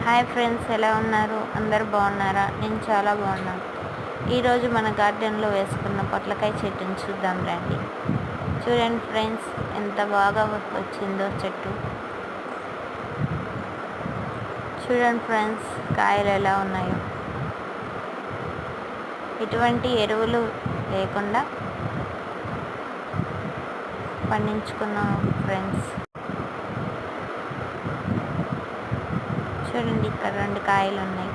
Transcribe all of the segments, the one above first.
Hi friends, ఎలా ఉన్నారు? అందరు బాగున్నారా? నేను చాలా బాగున్నాను. ఈరోజు మన గార్డెన్లో వేసుకున్న పొట్లకాయ చెట్టుని చూద్దాం రండి. చూడండి ఫ్రెండ్స్, ఎంత బాగా వచ్చిందో చెట్టు. చూడండి ఫ్రెండ్స్, కాయలు ఎలా ఉన్నాయో. ఎటువంటి ఎరువులు లేకుండా పండించుకున్నాం ఫ్రెండ్స్. చూడండి, ఇక్కడ 2 కాయలు ఉన్నాయి.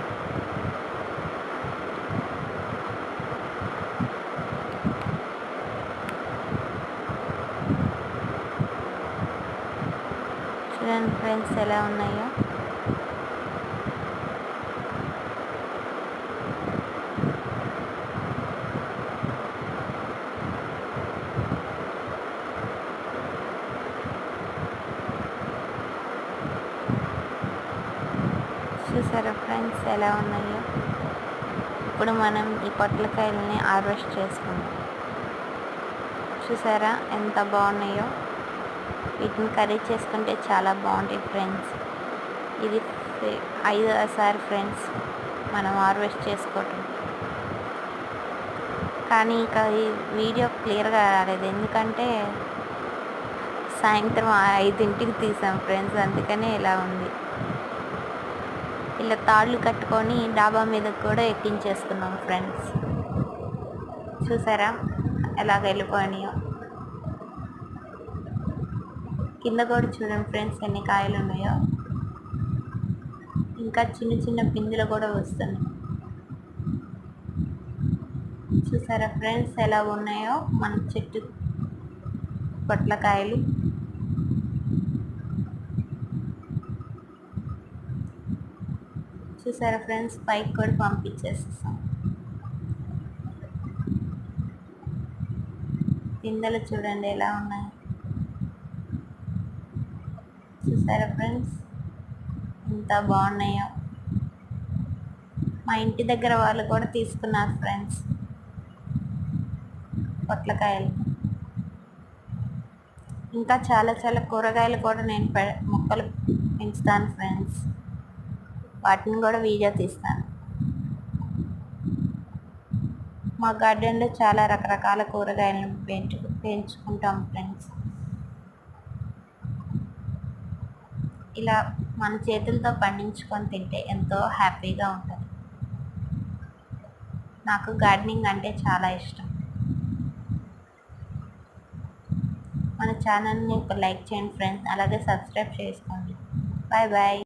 చూడండి ఫ్రెండ్స్, ఎలా ఉన్నాయో. చూసారా ఫ్రెండ్స్, ఎలా ఉన్నాయో. ఇప్పుడు మనం ఈ పొట్లకాయలని హార్వెస్ట్ చేసుకుందాం. చూసారా ఎంత బాగున్నాయో. వీటిని కర్రీ చేసుకుంటే చాలా బాగుంటాయి ఫ్రెండ్స్. ఇది 5వ ఫ్రెండ్స్ మనం హార్వెస్ట్ చేసుకోవటం. కానీ ఇక ఈ వీడియో క్లియర్గా రాలేదు, ఎందుకంటే సాయంత్రం 5ంటికి తీసాం ఫ్రెండ్స్, అందుకనే ఇలా ఉంది. ఇలా తాళ్ళు కట్టుకొని డాబా మీద కూడా ఎక్కించేసుకున్నాం ఫ్రెండ్స్. చూసారా ఎలాగ వెళ్ళిపోయినాయో. కింద కూడా చూడండి ఫ్రెండ్స్, ఎన్ని కాయలు ఉన్నాయో. ఇంకా చిన్న చిన్న పిందులు కూడా వస్తున్నాయి. చూసారా ఫ్రెండ్స్, ఎలా ఉన్నాయో మన చెట్టు పొట్లకాయలు. చూసారా ఫ్రెండ్స్, పైకి కూడా పంపించేస్తాం. పిందెలు చూడండి ఎలా ఉన్నాయి. చూసారా ఫ్రెండ్స్, ఎంత బాగున్నాయో. మా ఇంటి దగ్గర వాళ్ళు కూడా తీసుకున్నారు ఫ్రెండ్స్ పొట్లకాయలు. ఇంకా చాలా చాలా కూరగాయలు కూడా నేను మొక్కలు పెంచుతాను ఫ్రెండ్స్. వాటిని కూడా వీడియో తీస్తాను. మా గార్డెన్లో చాలా రకరకాల కూరగాయలను పెంచుకుంటాం ఫ్రెండ్స్. ఇలా మన చేతులతో పండించుకొని తింటే ఎంతో హ్యాపీగా ఉంటుంది. నాకు గార్డెనింగ్ అంటే చాలా ఇష్టం. మన ఛానల్ని ఒక లైక్ చేయండి ఫ్రెండ్స్, అలాగే సబ్స్క్రైబ్ చేసుకోండి. Bye bye.